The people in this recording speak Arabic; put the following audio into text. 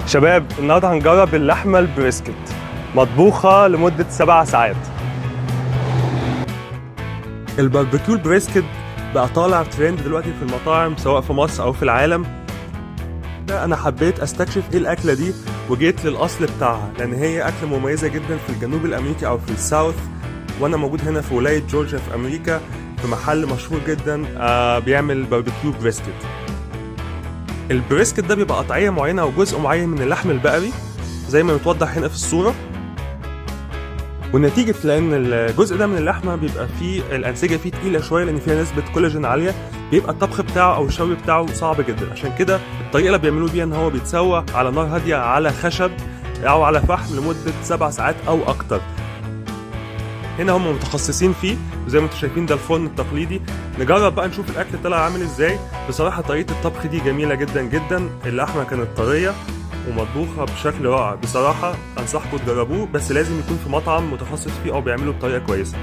شباب النهارده هنجرب اللحمة البريسكت مطبوخة لمدة 7 ساعات. الباربيكيو البريسكت بقى طالع ترند دلوقتي في المطاعم سواء في مصر أو في العالم. أنا حبيت أستكشف إيه الأكلة دي وجيت للأصل بتاعها، لأن هي أكلة مميزة جدا في الجنوب الأمريكي أو في الساوث، وأنا موجود هنا في ولاية جورجيا في أمريكا في محل مشهور جدا بيعمل باربيكيو بريسكت. البريسكت ده بيبقى قطعية معينة أو جزء معين من اللحم البقري زي ما متوضح هنا في الصورة، ونتيجة لأن الجزء ده من اللحمة بيبقى فيه الأنسجة فيه تقيلة شوية لأن فيها نسبة كولاجين عالية، بيبقى الطبخ بتاعه أو الشوي بتاعه صعب جدا. عشان كده الطريقة اللي بيعملوه بيها إن هو بيتسوى على نار هادية على خشب أو على فحم لمدة 7 ساعات أو أكتر. هنا هم متخصصين فيه وزي ما انتم شايفين ده الفرن التقليدي. نجرب بقى نشوف الأكل طلع عامل إزاي. بصراحة طريقة الطبخ دي جميلة جدا جدا، اللحمة كانت طرية ومطبوخة بشكل رائع. بصراحة أنصحكم تجربوه، بس لازم يكون في مطعم متخصص فيه أو بيعمله بطريقة كويسة.